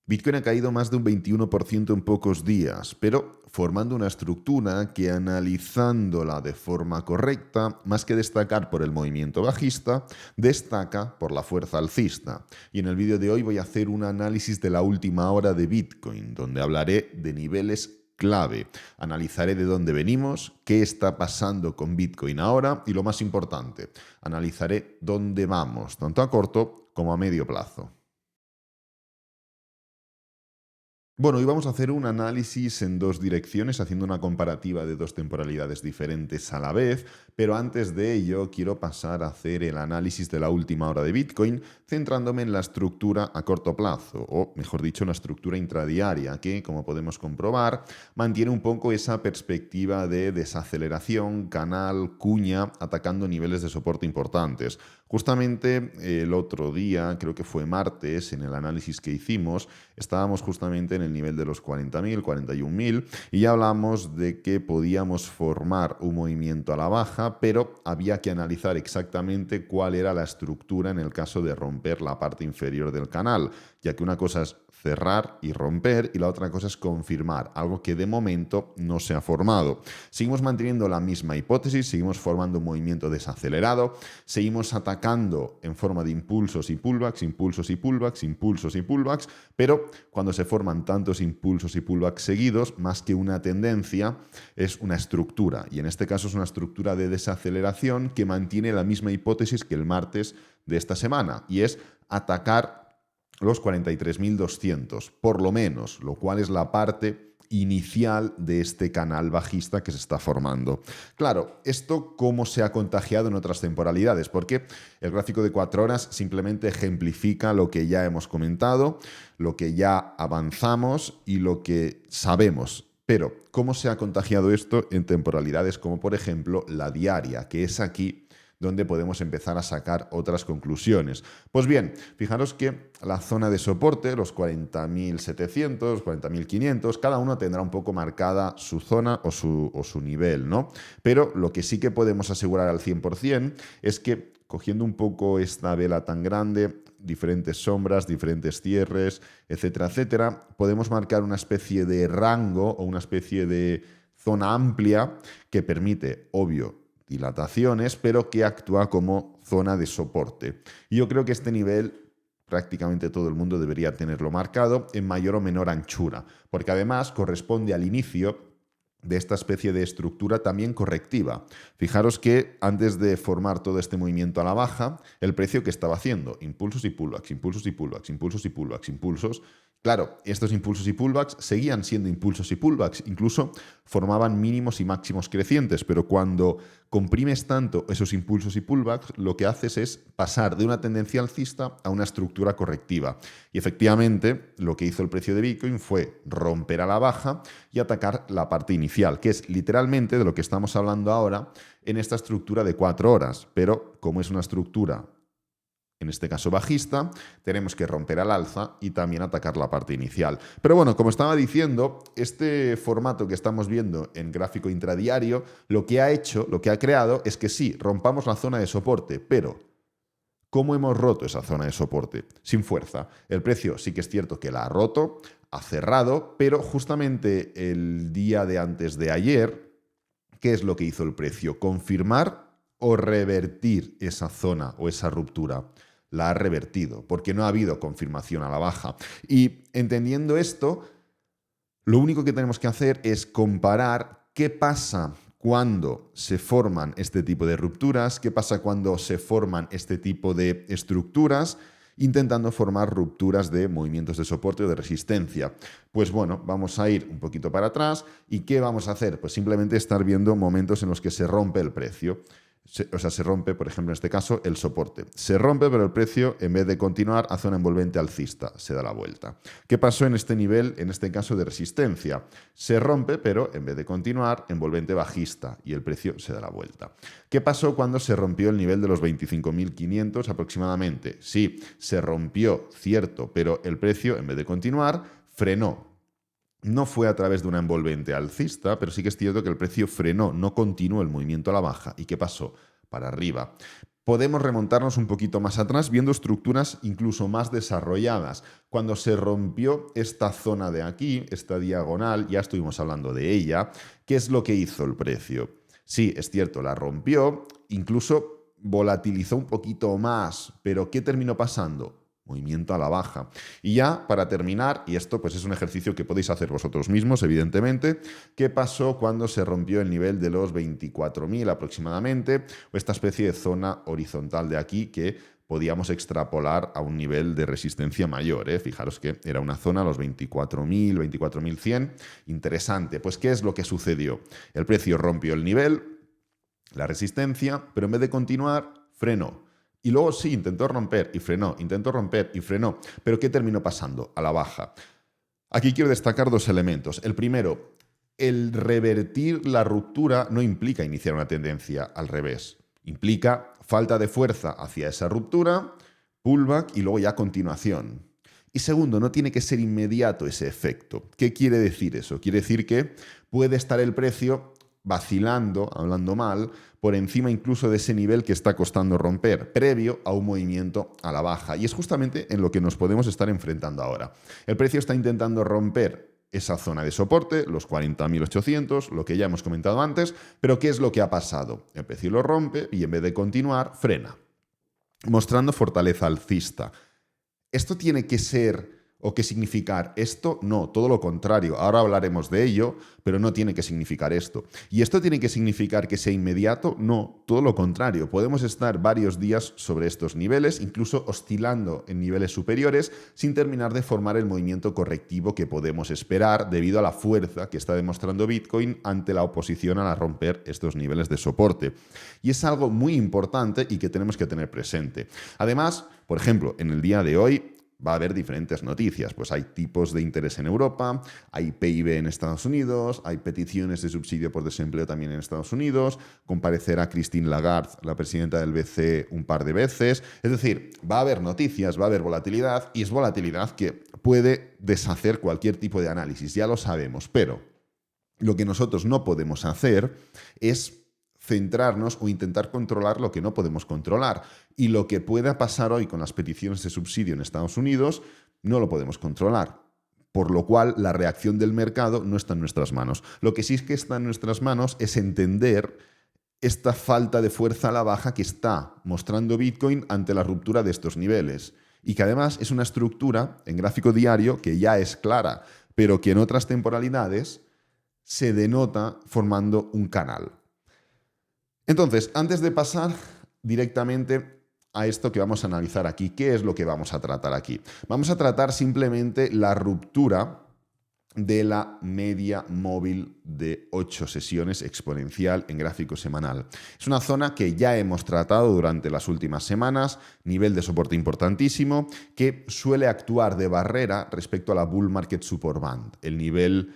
Bitcoin ha caído más de un 21% en pocos días, pero formando una estructura que, analizándola de forma correcta, más que destacar por el movimiento bajista, destaca por la fuerza alcista. Y en el vídeo de hoy voy a hacer un análisis de la última hora de Bitcoin, donde hablaré de niveles clave. Analizaré de dónde venimos, qué está pasando con Bitcoin ahora y, lo más importante, analizaré dónde vamos, tanto a corto como a medio plazo. Bueno, hoy vamos a hacer un análisis en dos direcciones, haciendo una comparativa de dos temporalidades diferentes a la vez, pero antes de ello quiero pasar a hacer el análisis de la última hora de Bitcoin, centrándome en la estructura a corto plazo, o mejor dicho, la estructura intradiaria, que, como podemos comprobar, mantiene un poco esa perspectiva de desaceleración, canal, cuña, atacando niveles de soporte importantes. Justamente el otro día, creo que fue martes, en el análisis que hicimos, estábamos justamente en el nivel de los 40.000, 41.000 y ya hablamos de que podíamos formar un movimiento a la baja, pero había que analizar exactamente cuál era la estructura en el caso de romper la parte inferior del canal, ya que una cosa es cerrar y romper y la otra cosa es confirmar, algo que de momento no se ha formado. Seguimos manteniendo la misma hipótesis, seguimos formando un movimiento desacelerado, seguimos atacando en forma de impulsos y pullbacks, impulsos y pullbacks, impulsos y pullbacks, pero cuando se forman tantos impulsos y pullbacks seguidos, más que una tendencia, es una estructura, y en este caso es una estructura de desaceleración que mantiene la misma hipótesis que el martes de esta semana, y es atacar los 43.200, por lo menos, lo cual es la parte inicial de este canal bajista que se está formando. Claro, ¿esto cómo se ha contagiado en otras temporalidades? Porque el gráfico de 4 horas simplemente ejemplifica lo que ya hemos comentado, lo que ya avanzamos y lo que sabemos. Pero, ¿cómo se ha contagiado esto en temporalidades como, por ejemplo, la diaria, que es aquí donde podemos empezar a sacar otras conclusiones? Pues bien, fijaros que la zona de soporte, los 40.700, 40.500, cada uno tendrá un poco marcada su zona o su nivel, ¿no? Pero lo que sí que podemos asegurar al 100% es que, cogiendo un poco esta vela tan grande, diferentes sombras, diferentes cierres, etcétera, etcétera, podemos marcar una especie de rango o una especie de zona amplia que permite, obvio, dilataciones, pero que actúa como zona de soporte. Y yo creo que este nivel prácticamente todo el mundo debería tenerlo marcado en mayor o menor anchura, porque además corresponde al inicio de esta especie de estructura también correctiva. Fijaros que antes de formar todo este movimiento a la baja, el precio que estaba haciendo, impulsos y pullbacks, impulsos y pullbacks, impulsos y pullbacks, impulsos. Claro, estos impulsos y pullbacks seguían siendo impulsos y pullbacks, incluso formaban mínimos y máximos crecientes, pero cuando comprimes tanto esos impulsos y pullbacks, lo que haces es pasar de una tendencia alcista a una estructura correctiva. Y efectivamente, lo que hizo el precio de Bitcoin fue romper a la baja y atacar la parte inicial, que es literalmente de lo que estamos hablando ahora en esta estructura de 4 horas. Pero como es una estructura, en este caso bajista, tenemos que romper al alza y también atacar la parte inicial. Pero bueno, como estaba diciendo, este formato que estamos viendo en gráfico intradiario, lo que ha hecho, lo que ha creado, es que sí, rompamos la zona de soporte, pero ¿cómo hemos roto esa zona de soporte? Sin fuerza. El precio sí que es cierto que la ha roto, ha cerrado, pero justamente el día de antes de ayer, ¿qué es lo que hizo el precio? ¿Confirmar o revertir esa zona o esa ruptura? La ha revertido, porque no ha habido confirmación a la baja. Y entendiendo esto, lo único que tenemos que hacer es comparar qué pasa cuando se forman este tipo de rupturas, qué pasa cuando se forman este tipo de estructuras, intentando formar rupturas de movimientos de soporte o de resistencia. Pues bueno, vamos a ir un poquito para atrás. ¿Y qué vamos a hacer? Pues simplemente estar viendo momentos en los que se rompe el precio. Se rompe, por ejemplo, en este caso, el soporte. Se rompe, pero el precio, en vez de continuar, hace una envolvente alcista, se da la vuelta. ¿Qué pasó en este nivel, en este caso de resistencia? Se rompe, pero en vez de continuar, envolvente bajista, y el precio se da la vuelta. ¿Qué pasó cuando se rompió el nivel de los 25.500 aproximadamente? Sí, se rompió, cierto, pero el precio, en vez de continuar, frenó. No fue a través de una envolvente alcista, pero sí que es cierto que el precio frenó, no continuó el movimiento a la baja. ¿Y qué pasó? Para arriba. podemos remontarnos un poquito más atrás viendo estructuras incluso más desarrolladas. Cuando se rompió esta zona de aquí, esta diagonal, ya estuvimos hablando de ella, ¿qué es lo que hizo el precio? Sí, es cierto, la rompió, incluso volatilizó un poquito más, pero ¿qué terminó pasando? Movimiento a la baja. Y ya para terminar, y esto pues es un ejercicio que podéis hacer vosotros mismos, evidentemente, ¿qué pasó cuando se rompió el nivel de los 24.000 aproximadamente? O esta especie de zona horizontal de aquí que podíamos extrapolar a un nivel de resistencia mayor, ¿eh? Fijaros que era una zona, los 24.000, 24.100. Interesante. Pues, ¿qué es lo que sucedió? El precio rompió el nivel, la resistencia, pero en vez de continuar, frenó. Y luego sí, intentó romper y frenó, intentó romper y frenó. Pero ¿qué terminó pasando? A la baja. Aquí quiero destacar dos elementos. El primero, el revertir la ruptura no implica iniciar una tendencia al revés. Implica falta de fuerza hacia esa ruptura, pullback y luego ya continuación. Y segundo, no tiene que ser inmediato ese efecto. ¿Qué quiere decir eso? Quiere decir que puede estar el precio vacilando, hablando mal, por encima incluso de ese nivel que está costando romper, previo a un movimiento a la baja. Y es justamente en lo que nos podemos estar enfrentando ahora. El precio está intentando romper esa zona de soporte, los 40.800, lo que ya hemos comentado antes, pero ¿qué es lo que ha pasado? El precio lo rompe y en vez de continuar, frena, mostrando fortaleza alcista. ¿Esto tiene que ser o que significar esto? No, todo lo contrario. Ahora hablaremos de ello, pero no tiene que significar esto. ¿Y esto tiene que significar que sea inmediato? No, todo lo contrario. Podemos estar varios días sobre estos niveles, incluso oscilando en niveles superiores, sin terminar de formar el movimiento correctivo que podemos esperar debido a la fuerza que está demostrando Bitcoin ante la oposición a romper estos niveles de soporte. Y es algo muy importante y que tenemos que tener presente. Además, por ejemplo, en el día de hoy va a haber diferentes noticias. Pues hay tipos de interés en Europa, hay PIB en Estados Unidos, hay peticiones de subsidio por desempleo también en Estados Unidos, comparecerá Christine Lagarde, la presidenta del BCE, un par de veces. Es decir, va a haber noticias, va a haber volatilidad y es volatilidad que puede deshacer cualquier tipo de análisis, ya lo sabemos, pero lo que nosotros no podemos hacer es centrarnos o intentar controlar lo que no podemos controlar. Y lo que pueda pasar hoy con las peticiones de subsidio en Estados Unidos no lo podemos controlar. Por lo cual, la reacción del mercado no está en nuestras manos. Lo que sí es que está en nuestras manos es entender esta falta de fuerza a la baja que está mostrando Bitcoin ante la ruptura de estos niveles. Y que además es una estructura en gráfico diario que ya es clara, pero que en otras temporalidades se denota formando un canal. Entonces, antes de pasar directamente a esto que vamos a analizar aquí, ¿qué es lo que vamos a tratar aquí? Vamos a tratar simplemente la ruptura de la media móvil de 8 sesiones exponencial en gráfico semanal. Es una zona que ya hemos tratado durante las últimas semanas, nivel de soporte importantísimo, que suele actuar de barrera respecto a la Bull Market Support Band, el nivel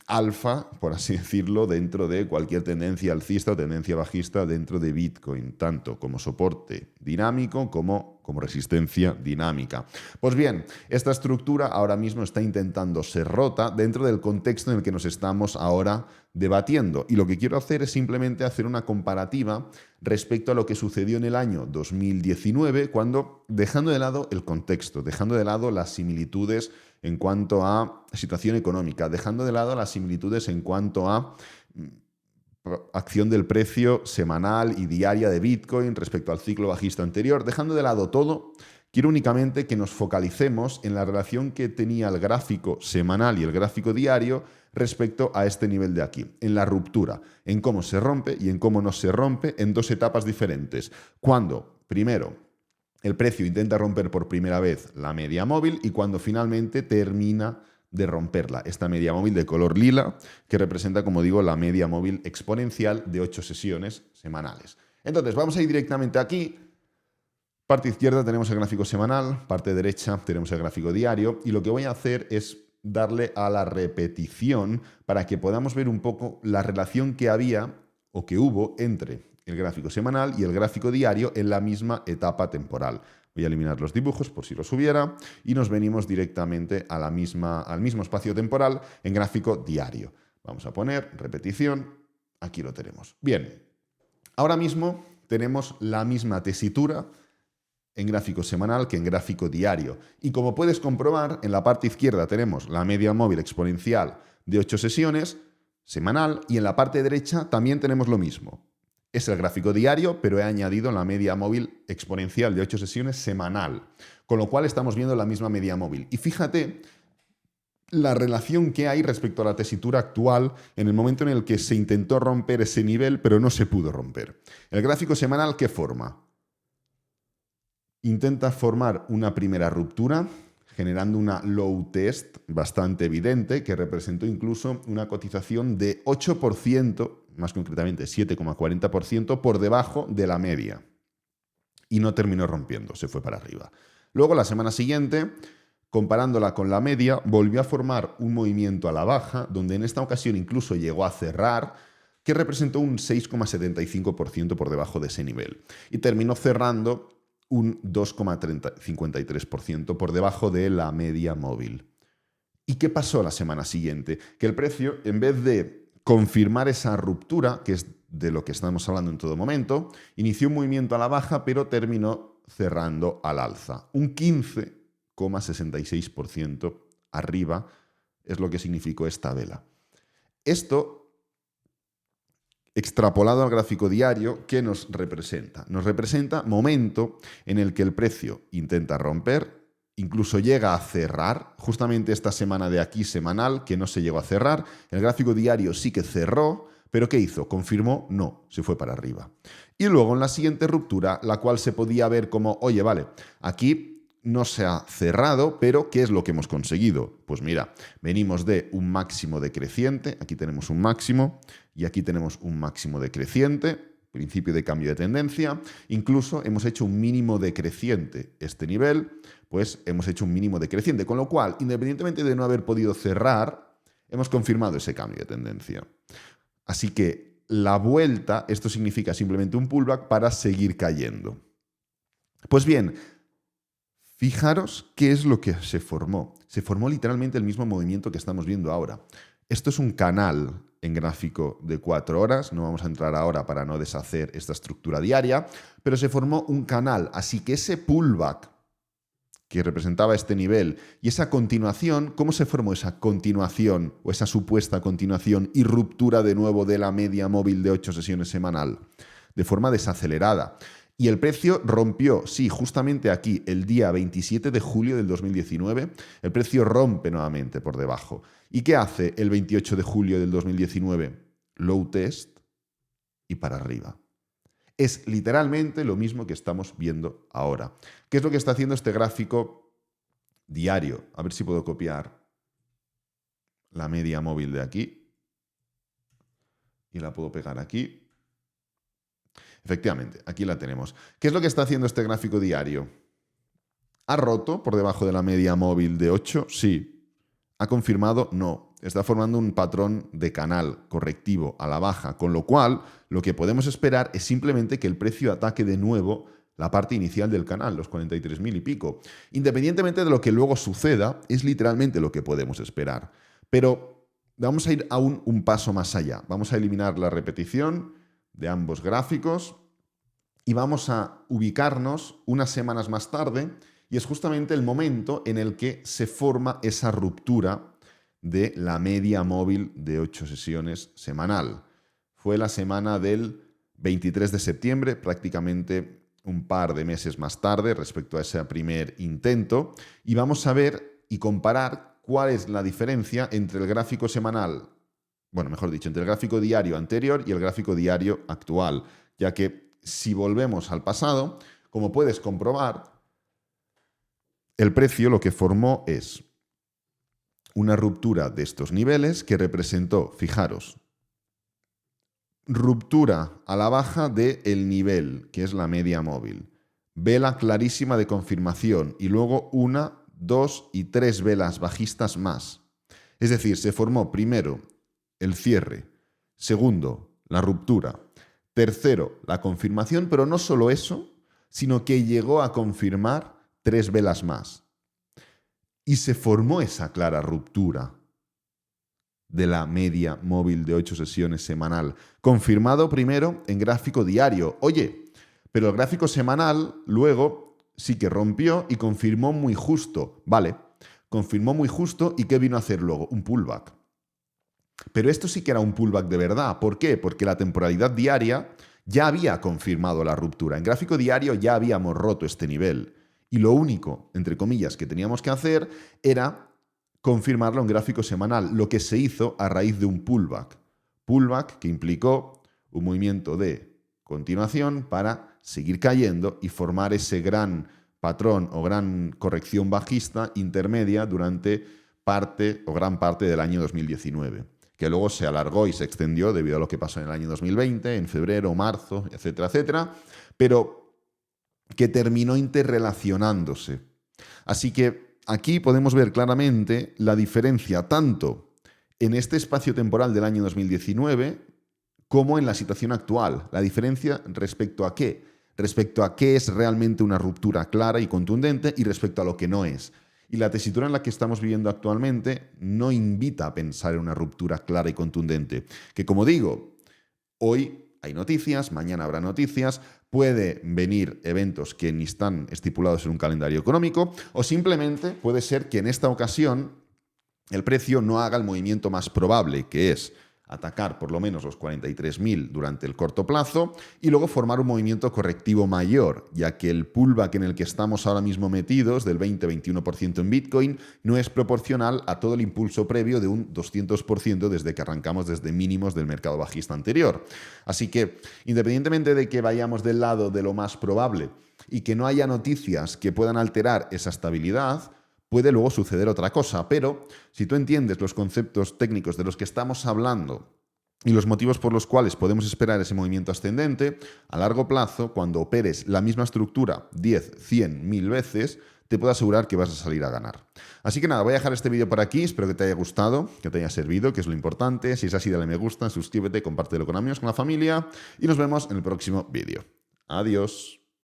alfa, por así decirlo, dentro de cualquier tendencia alcista o tendencia bajista dentro de Bitcoin, tanto como soporte dinámico como resistencia dinámica. Pues bien, esta estructura ahora mismo está intentando ser rota dentro del contexto en el que nos estamos ahora debatiendo. Y lo que quiero hacer es simplemente hacer una comparativa respecto a lo que sucedió en el año 2019, cuando, dejando de lado el contexto, dejando de lado las similitudes en cuanto a situación económica, dejando de lado las similitudes en cuanto a acción del precio semanal y diaria de Bitcoin respecto al ciclo bajista anterior, dejando de lado todo, quiero únicamente que nos focalicemos en la relación que tenía el gráfico semanal y el gráfico diario respecto a este nivel de aquí, en la ruptura, en cómo se rompe y en cómo no se rompe en dos etapas diferentes. Cuando, primero, el precio intenta romper por primera vez la media móvil y cuando finalmente termina de romperla. Esta media móvil de color lila que representa, como digo, la media móvil exponencial de 8 sesiones semanales. Entonces, vamos a ir directamente aquí. Parte izquierda tenemos el gráfico semanal, parte derecha tenemos el gráfico diario y lo que voy a hacer es darle a la repetición para que podamos ver un poco la relación que había o que hubo entre el gráfico semanal y el gráfico diario en la misma etapa temporal. Voy a eliminar los dibujos por si los hubiera y nos venimos directamente a al mismo espacio temporal en gráfico diario. Vamos a poner repetición, aquí lo tenemos. Bien, ahora mismo tenemos la misma tesitura en gráfico semanal que en gráfico diario. Y como puedes comprobar, en la parte izquierda tenemos la media móvil exponencial de 8 sesiones semanal y en la parte derecha también tenemos lo mismo. Es el gráfico diario, pero he añadido la media móvil exponencial de 8 sesiones semanal, con lo cual estamos viendo la misma media móvil. Y fíjate la relación que hay respecto a la tesitura actual en el momento en el que se intentó romper ese nivel, pero no se pudo romper. El gráfico semanal, ¿qué forma? Intenta formar una primera ruptura, generando una low test bastante evidente, que representó incluso una cotización de 8%, más concretamente 7,40% por debajo de la media. Y no terminó rompiendo, se fue para arriba. Luego, la semana siguiente, comparándola con la media, volvió a formar un movimiento a la baja, donde en esta ocasión incluso llegó a cerrar, que representó un 6,75% por debajo de ese nivel. Y terminó cerrando un 2,53% por debajo de la media móvil. ¿Y qué pasó la semana siguiente? Que el precio, en vez de confirmar esa ruptura, que es de lo que estamos hablando en todo momento, inició un movimiento a la baja, pero terminó cerrando al alza. Un 15,66% arriba es lo que significó esta vela. Esto, extrapolado al gráfico diario, ¿qué nos representa? Nos representa momento en el que el precio intenta romper, incluso llega a cerrar, justamente esta semana de aquí semanal, que no se llegó a cerrar. El gráfico diario sí que cerró, pero ¿qué hizo? ¿Confirmó? No, se fue para arriba. Y luego en la siguiente ruptura, la cual se podía ver como, oye, vale, aquí no se ha cerrado, pero ¿qué es lo que hemos conseguido? Pues mira, venimos de un máximo decreciente, aquí tenemos un máximo y aquí tenemos un máximo decreciente, principio de cambio de tendencia, incluso hemos hecho un mínimo decreciente. Este nivel, pues hemos hecho un mínimo decreciente, con lo cual, independientemente de no haber podido cerrar, hemos confirmado ese cambio de tendencia. Así que la vuelta, esto significa simplemente un pullback para seguir cayendo. Pues bien, fijaros qué es lo que se formó. Se formó literalmente el mismo movimiento que estamos viendo ahora. Esto es un canal en gráfico de 4 horas. No vamos a entrar ahora para no deshacer esta estructura diaria, pero se formó un canal. Así que ese pullback que representaba este nivel y esa continuación, ¿cómo se formó esa continuación o esa supuesta continuación y ruptura de nuevo de la media móvil de 8 sesiones semanal? De forma desacelerada. Y el precio rompió, sí, justamente aquí, el día 27 de julio del 2019, el precio rompe nuevamente por debajo. ¿Y qué hace el 28 de julio del 2019? Low test y para arriba. Es literalmente lo mismo que estamos viendo ahora. ¿Qué es lo que está haciendo este gráfico diario? A ver si puedo copiar la media móvil de aquí y la puedo pegar aquí. Efectivamente, aquí la tenemos. ¿Qué es lo que está haciendo este gráfico diario? ¿Ha roto por debajo de la media móvil de 8? Sí. ¿Ha confirmado? No. Está formando un patrón de canal correctivo a la baja, con lo cual lo que podemos esperar es simplemente que el precio ataque de nuevo la parte inicial del canal, los 43.000 y pico. Independientemente de lo que luego suceda, es literalmente lo que podemos esperar. Pero vamos a ir aún un paso más allá. Vamos a eliminar la repetición de ambos gráficos y vamos a ubicarnos unas semanas más tarde, y es justamente el momento en el que se forma esa ruptura de la media móvil de 8 sesiones semanal. Fue la semana del 23 de septiembre, prácticamente un par de meses más tarde respecto a ese primer intento, y vamos a ver y comparar cuál es la diferencia entre el gráfico semanal, bueno, mejor dicho, entre el gráfico diario anterior y el gráfico diario actual, ya que si volvemos al pasado, como puedes comprobar, el precio lo que formó es una ruptura de estos niveles que representó, fijaros, ruptura a la baja del nivel, que es la media móvil, vela clarísima de confirmación y luego 1, 2 y 3 velas bajistas más. Es decir, se formó primero el cierre, segundo, la ruptura, tercero, la confirmación, pero no solo eso, sino que llegó a confirmar 3 velas más. Y se formó esa clara ruptura de la media móvil de 8 sesiones semanal, confirmado primero en gráfico diario. Oye, Pero el gráfico semanal luego sí que rompió y confirmó muy justo. Vale, confirmó muy justo y ¿qué vino a hacer luego? Un pullback. Pero esto sí que era un pullback de verdad. ¿Por qué? Porque la temporalidad diaria ya había confirmado la ruptura. En gráfico diario ya habíamos roto este nivel. Y lo único, entre comillas, que teníamos que hacer era confirmarlo en gráfico semanal, lo que se hizo a raíz de un pullback. Pullback que implicó un movimiento de continuación para seguir cayendo y formar ese gran patrón o gran corrección bajista intermedia durante parte o gran parte del año 2019, que luego se alargó y se extendió debido a lo que pasó en el año 2020, en febrero, marzo, etcétera, etcétera, pero que terminó interrelacionándose. Así que aquí podemos ver claramente la diferencia tanto en este espacio temporal del año 2019 como en la situación actual. La diferencia respecto a qué? Respecto a qué es realmente una ruptura clara y contundente y respecto a lo que no es. Y la tesitura en la que estamos viviendo actualmente no invita a pensar en una ruptura clara y contundente. Que como digo, hoy hay noticias, mañana habrá noticias, puede venir eventos que ni están estipulados en un calendario económico, o simplemente puede ser que en esta ocasión el precio no haga el movimiento más probable, que es atacar por lo menos los 43.000 durante el corto plazo y luego formar un movimiento correctivo mayor, ya que el pullback en el que estamos ahora mismo metidos, del 20-21% en Bitcoin, no es proporcional a todo el impulso previo de un 200% desde que arrancamos desde mínimos del mercado bajista anterior. Así que, independientemente de que vayamos del lado de lo más probable y que no haya noticias que puedan alterar esa estabilidad, puede luego suceder otra cosa, pero si tú entiendes los conceptos técnicos de los que estamos hablando y los motivos por los cuales podemos esperar ese movimiento ascendente, a largo plazo, cuando operes la misma estructura 10, 100, 1000 veces, te puedo asegurar que vas a salir a ganar. Así que nada, voy a dejar este vídeo por aquí, espero que te haya gustado, que te haya servido, que es lo importante. Si es así, dale me gusta, suscríbete, compártelo con amigos, con la familia y nos vemos en el próximo vídeo. Adiós.